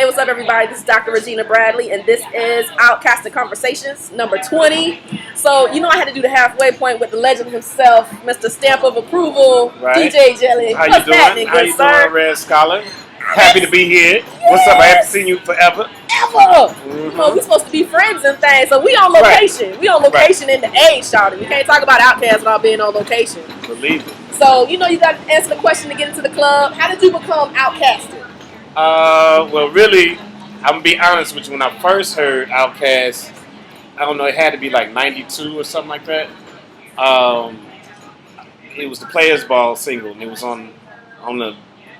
what's up, everybody? This is Dr. Regina Bradley, and this is Outkasted Conversations, number 20. So, you know, I had to do the halfway point with the legend himself, Mr. Stamp of Approval, right. DJ Jelly. How What's you doing? happening, How good you sir? doing, Red Scholar? Happy to be here. What's up? I haven't seen you forever. Ever. You know, we supposed to be friends and things, so we on location. Right. We on location in the age, shawty. We can't talk about Outkast without being on location. Believe it. So, you know, you got to answer the question to get into the club. How did you become Outkasted? Well, really, I'm gonna be honest with you. When I first heard Outkast, I don't know, it had to be like '92 or something like that. It was the Players Ball single, and it was on the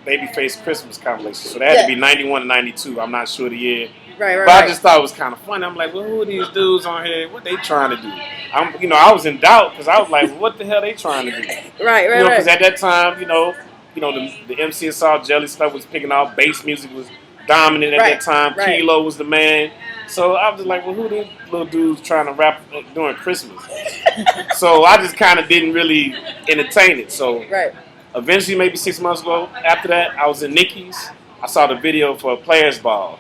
Babyface Christmas compilation. So that had to be '91 to '92. I'm not sure the year. Right. But I just thought it was kind of funny. I'm like, well, who are these dudes on here? What they trying to do? I was in doubt because I was like, well, what the hell they trying to do? Right. Because at that time, the MCSR Jelly stuff was picking off. Bass music was dominant at that time. Right. Kilo was the man. So I was just like, well, who these little dudes trying to rap during Christmas? So I just kind of didn't really entertain it. So eventually, maybe 6 months ago, after that, I was in Nicky's. I saw the video for Players Ball.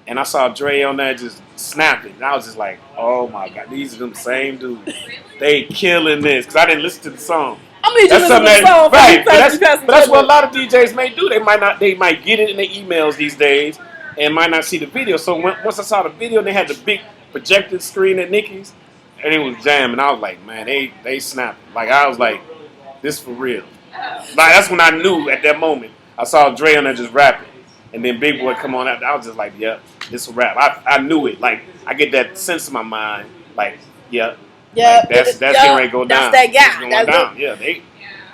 And I saw Dre on there just snapping. And I was just like, oh my God, these are them same dudes. They killing this. Because I didn't listen to the song. I mean, that's something that, song right. But that's what a lot of DJs may do. They might get it in their emails these days and might not see the video. So once I saw the video, they had the big projected screen at Nicky's. And it was jamming. I was like, man, they snapping. Like, I was like, this for real. Like, that's when I knew at that moment. I saw Dre on there just rapping. And then Big Boy come on out. I was just like, yep, this a rap. I knew it. Like, I get that sense in my mind. Like, yep. Yeah, like, that's getting ready to go down. That's that guy. That's going down. Yeah, they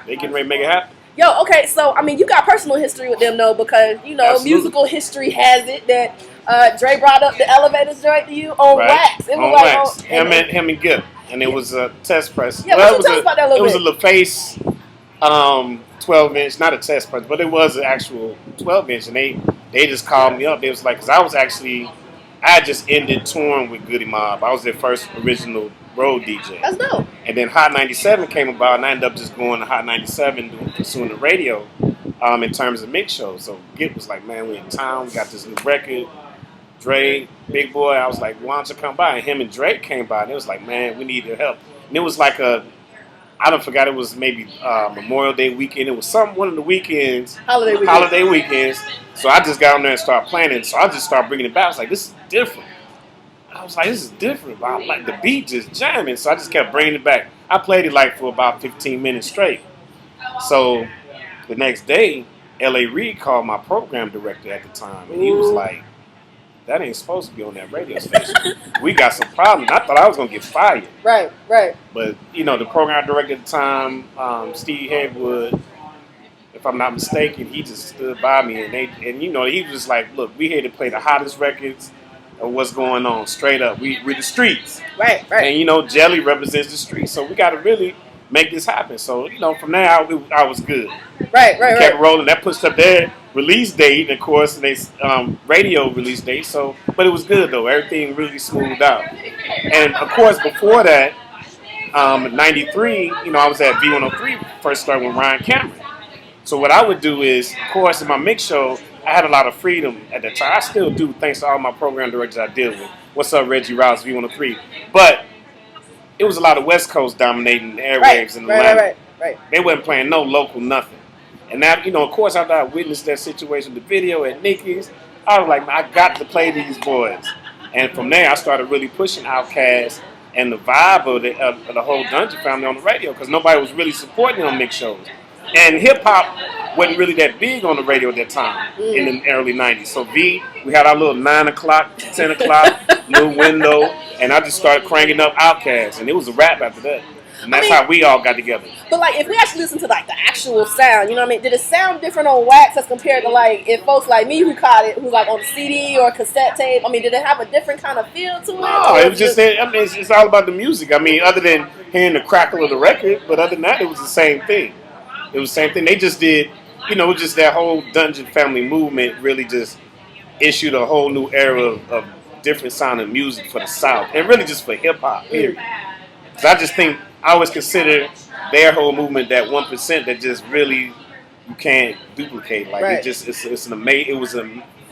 getting ready to make it happen. Yo, okay, so, I mean, you got personal history with them, though, because, Absolutely. Musical history has it that Dre brought up the elevators joint to you on wax. It was on like wax. Him and Gip. And it was a test press. Yeah, well, tell us about that a little bit. It was a LaFace 12-inch, not a test press, but it was an actual 12-inch. And they just called me up. They was like, because I had just ended touring with Goody Mob. I was their first original road DJ. That's dope. And then Hot 97 came about, and I ended up just going to Hot 97 pursuing the radio in terms of mix shows. So Gip was like, man, we in town, we got this new record. Dre, Big Boy, I was like, why don't you come by? And him and Drake came by, and it was like, man, we need your help. And it was like I don't forget, it was maybe Memorial Day weekend. It was one of the weekends. Holiday weekends. So I just got on there and started playing it. So I just started bringing it back. I was like, this is different. I was like, this is different. I like the beat just jamming. So I just kept bringing it back. I played it like for about 15 minutes straight. So the next day, L.A. Reid called my program director at the time. And he was like, that ain't supposed to be on that radio station. We got some problems. I thought I was going to get fired. Right. But, the program director at the time, Steve Hegwood, if I'm not mistaken, he just stood by me. And he was just like, look, we here to play the hottest records of what's going on, straight up. We're the streets. Right. And, Jelly represents the streets. So we got to really make this happen. So, from there, I was good. Right. Kept rolling. That pushed up their release date, and of course, they radio release date. So, but it was good though. Everything really smoothed out. And of course, before that, '93, I was at V103. First started with Ryan Cameron. So what I would do is, of course, in my mix show, I had a lot of freedom at that time. I still do, thanks to all my program directors I deal with. What's up, Reggie Rouse, V103? But it was a lot of West Coast dominating the airwaves in Atlanta. Right. They wasn't playing no local nothing. And that, of course, after I witnessed that situation, the video at Nicky's, I was like, I got to play these boys. And from there, I started really pushing Outkast and the vibe of the whole Dungeon family on the radio, because nobody was really supporting on mix shows. And hip-hop wasn't really that big on the radio at that time in the early 90s. So we had our little 9 o'clock, 10 o'clock little window, and I just started cranking up Outkast, and it was a rap after that. And that's how we all got together. But if we actually listen to the actual sound, did it sound different on wax as compared to if folks like me who caught it, who's on CD or cassette tape? Did it have a different kind of feel to it? No, it was just it's all about the music. Other than hearing the crackle of the record, but other than that, it was the same thing. It was the same thing. They just did, just that whole Dungeon family movement really just issued a whole new era of different sounding music for the South, and really just for hip hop. Period. Because I just think. I always consider their whole movement that 1% that just really you can't duplicate. It was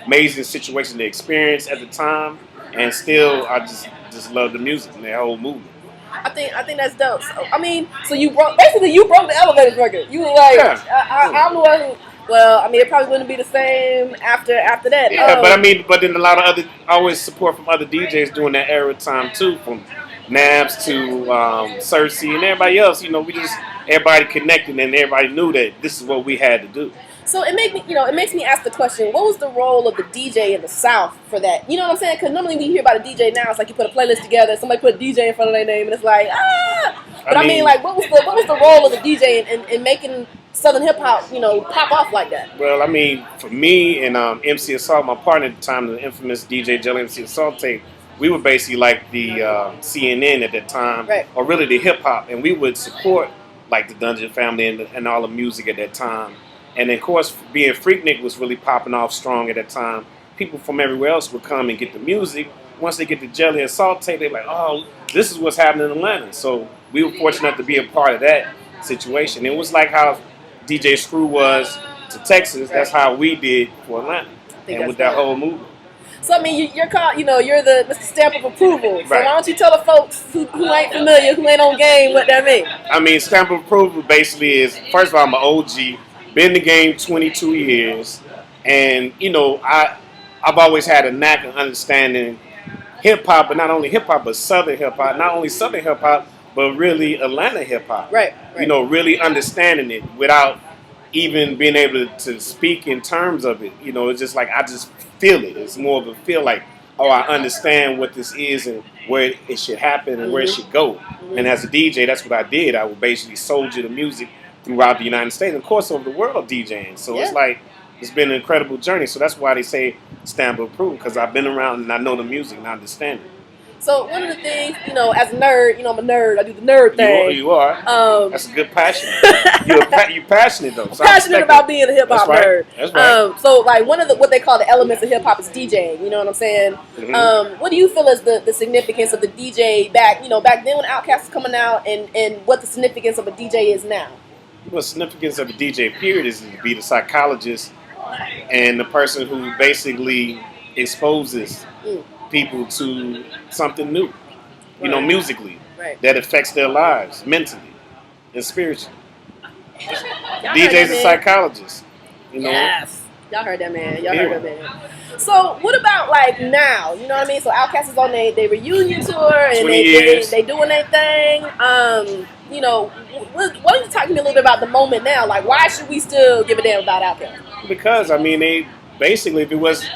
amazing situation to experience at the time, and still I just love the music and that whole movement. I think that's dope. So, I mean, so you broke the elevator record. You were like, I'm the one who. Well, I mean, it probably wouldn't be the same after that. Yeah, but then a lot of other always support from other DJs during that era time too, from Nabs to Cersei and everybody else. You know, everybody connected and everybody knew that this is what we had to do. So it makes me ask the question: what was the role of the DJ in the South for that? You know what I'm saying? Because normally we hear about a DJ now, it's like you put a playlist together, somebody put a DJ in front of their name, and it's like But I mean, like, what was the role of the DJ in making Southern hip hop, pop off like that? Well, I mean, for me and MC Assault, my partner at the time, the infamous DJ Jelly MC Assault tape, we were basically like the CNN at that time, right, or really the hip hop, and we would support like the Dungeon Family and all the music at that time. And of course, being Freaknik was really popping off strong at that time. People from everywhere else would come and get the music. Once they get the Jelly and Salt tape, they're like, oh, this is what's happening in Atlanta. So we were fortunate enough to be a part of that situation. It was like how DJ Screw was to Texas. That's how we did for Atlanta, and with that whole movement. So I mean, you're called, you're the Mr. Stamp of Approval. So why don't you tell the folks who ain't familiar, who ain't on game, what that means? I mean, Stamp of Approval basically is, first of all, I'm an OG. Been in the game 22 years, and I've always had a knack of understanding hip hop, but not only hip hop, but Southern hip hop. Not only Southern hip hop, but really Atlanta hip hop. Right. Really understanding it without even being able to speak in terms of it. It's just like I just feel it. It's more of a feel like, oh, I understand what this is and where it should happen and where it should go. And as a DJ, that's what I did. I would basically soldier the music throughout the United States, and of course over the world DJing. So it's like, it's been an incredible journey. So that's why they say Stamp of Approval, because I've been around and I know the music and I understand it. So one of the things, as a nerd, I'm a nerd. I do the nerd thing. You are. That's a good passion. You're passionate though. So passionate about being a hip hop nerd. That's right. So like one of what they call the elements of hip hop is DJing. You know what I'm saying? Mm-hmm. What do you feel is the significance of the DJ back then when Outkast was coming out, and what the significance of a DJ is now? Well, the significance of a DJ period is to be the psychologist and the person who basically exposes people to something new, musically, that affects their lives mentally and spiritually. DJ's a psychologist, Yes. Y'all heard that, man. Heard that, man. So what about like now? You know what I mean? So Outkast is on their reunion tour and they doing their thing. Why don't you talk to me a little bit about the moment now? Like, why should we still give a damn about Outkast? Because I mean, they basically, if it wasn't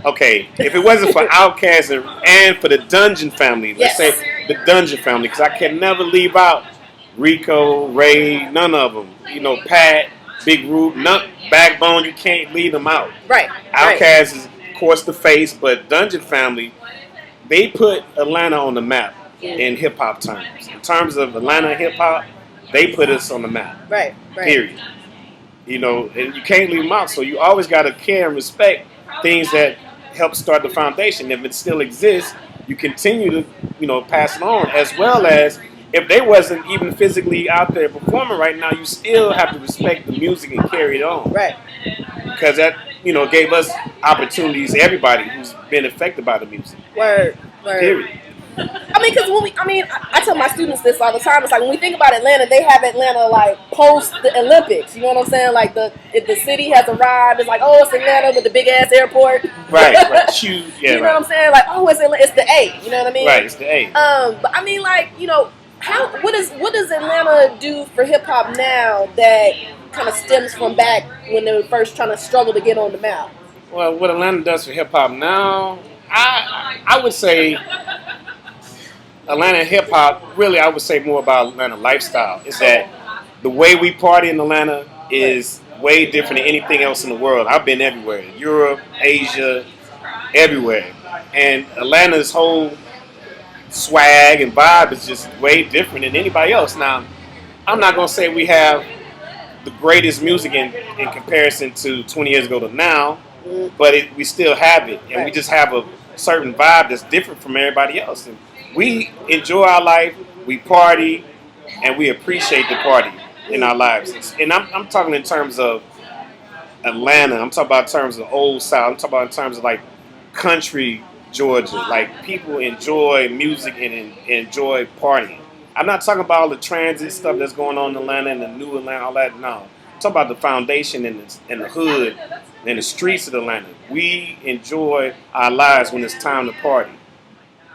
for Outkast and for the Dungeon Family, let's say the Dungeon Family, because I can never leave out Rico, Ray, none of them. Pat, Big Root, Backbone, you can't leave them out. Right. Outkast is, of course, the face, but Dungeon Family, they put Atlanta on the map in hip hop terms. In terms of Atlanta hip hop, they put us on the map. Right. Period. And you can't leave them out. So you always got to care and respect things that help start the foundation. If it still exists, you continue to, pass it on, as well as if they wasn't even physically out there performing right now, you still have to respect the music and carry it on. Right. Because that, gave us opportunities, everybody who's been affected by the music. Word. Period. I mean, because I tell my students this all the time. It's like when we think about Atlanta, they have Atlanta like post the Olympics. You know what I'm saying? Like if the city has arrived, it's like, oh, it's Atlanta with the big ass airport. Right. Huge. Yeah, you know what I'm saying? Like, oh, it's the A. You know what I mean? Right. It's the A. But I mean, like, what does Atlanta do for hip hop now that kind of stems from back when they were first trying to struggle to get on the map? Well, what Atlanta does for hip hop now, I would say Atlanta hip hop, really, I would say more about Atlanta lifestyle. Is that the way we party in Atlanta is way different than anything else in the world. I've been everywhere, Europe, Asia, everywhere. And Atlanta's whole swag and vibe is just way different than anybody else. Now, I'm not going to say we have the greatest music in comparison to 20 years ago to now, but we still have it. And we just have a certain vibe that's different from everybody else. And we enjoy our life, we party, and we appreciate the party in our lives. And I'm talking in terms of Atlanta. I'm talking about in terms of old South. I'm talking about in terms of like country Georgia. Like people enjoy music and enjoy partying. I'm not talking about all the transit stuff that's going on in Atlanta and the new Atlanta, all that. No, I'm talking about the foundation and the hood and the streets of Atlanta. We enjoy our lives when it's time to party.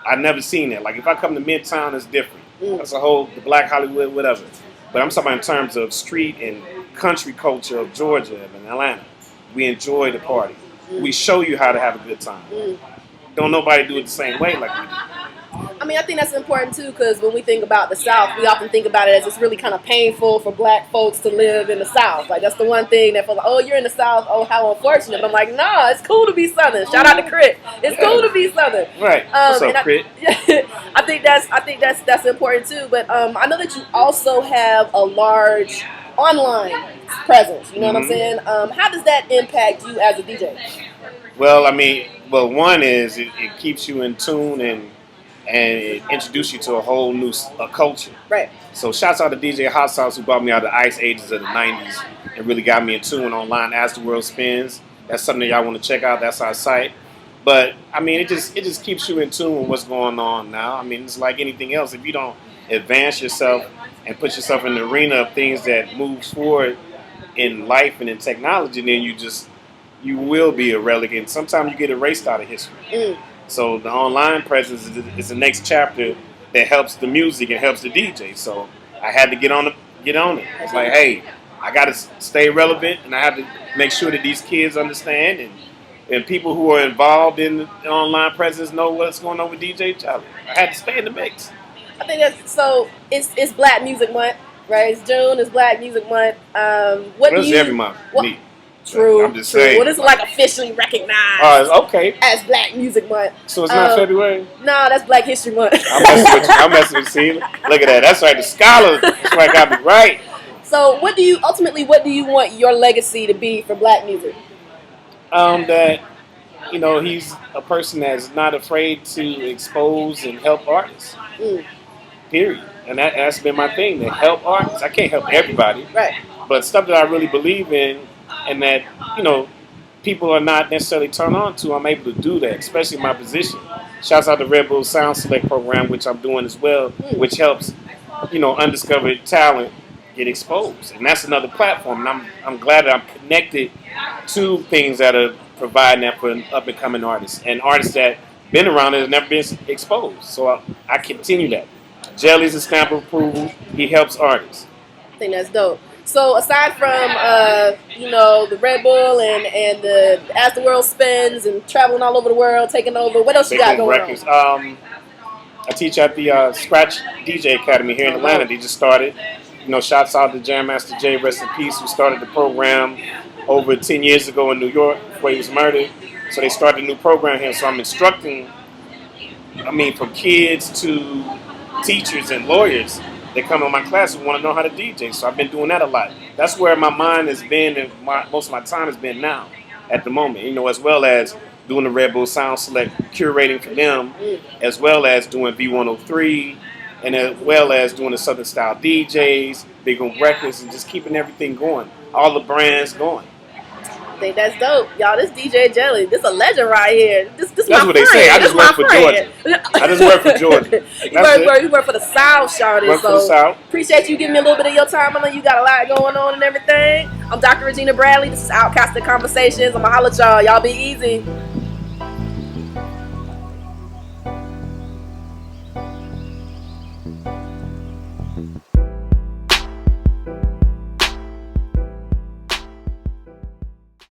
I've never seen that. Like if I come to Midtown, it's different. That's a whole the Black Hollywood, whatever. But I'm talking about in terms of street and country culture of Georgia and Atlanta. We enjoy the party. We show you how to have a good time. Don't nobody do it the same way like we do. I mean, I think that's important too, because when we think about the South, we often think about it as it's really kind of painful for Black folks to live in the South. Like that's the one thing that feels like, oh, you're in the South, oh, how unfortunate. But I'm like, nah, it's cool to be Southern. Shout out to Crit. It's cool to be Southern. Right. What's up, Crit? I think that's important too. But I know that you also have a large online presence. You know what I'm saying? How does that impact you as a DJ? Well, I mean, one is it keeps you in tune and it introduces you to a whole new culture. Right. So shouts out to DJ Hot Sauce who brought me out of the ice ages of the 90s and really got me in tune online as the world spins. That's something that y'all want to check out. That's our site. But, I mean, it just keeps you in tune with what's going on now. I mean, it's like anything else. If you don't advance yourself and put yourself in the arena of things that moves forward in life and in technology, then you will be a relic. And sometimes you get erased out of history. So the online presence is the next chapter that helps the music and helps the DJ. So I had to get on it. It's like, hey, I got to stay relevant, and I have to make sure that these kids understand and people who are involved in the online presence know what's going on with DJ Charlie. I had to stay in the mix. I think that's so. It's Black Music Month, right? It's June. It's Black Music Month. Every month? Me. True. I'm just saying. Well, this is like officially recognized okay. as Black Music Month. So it's not February? No, that's Black History Month. I'm messing with you. Look at that. That's right. The scholar. That's why I got me right. So what do you want your legacy to be for Black music? That, he's a person that's not afraid to expose and help artists. Period. And that's been my thing, to help artists. I can't help everybody. Right. But stuff that I really believe in and that, people are not necessarily turned on to, I'm able to do that, especially my position. Shouts out to Red Bull Sound Select program, which I'm doing as well, which helps, undiscovered talent get exposed. And that's another platform. And I'm glad that I'm connected to things that are providing that for up and coming artists and artists that been around and have never been exposed. So I continue that. Jelly's a stamp of approval. He helps artists. I think that's dope. So aside from the Red Bull and the As the World Spins and traveling all over the world, taking over, what else you got going on? I teach at the Scratch DJ Academy here in Atlanta. They just started. Shouts out to Jam Master Jay, rest in peace, who started the program over 10 years ago in New York before he was murdered. So they started a new program here. So I'm instructing, from kids to teachers and lawyers. They come in my class and want to know how to DJ. So I've been doing that a lot. That's where my mind has been and most of my time has been now at the moment. As well as doing the Red Bull Sound Select, curating for them, as well as doing V103, and as well as doing the Southern Style DJs, Big on Records, and just keeping everything going. All the brands going. I think that's dope. Y'all, this DJ Jelly, this a legend right here. This that's my what friend. They say. I just work for Georgia. I just work for Georgia. You work for the South, Shawty. Work for the South. Appreciate you giving me a little bit of your time. I know you got a lot going on and everything. I'm Dr. Regina Bradley. This is Outkasted Conversations. I'm going to holler at y'all. Y'all be easy.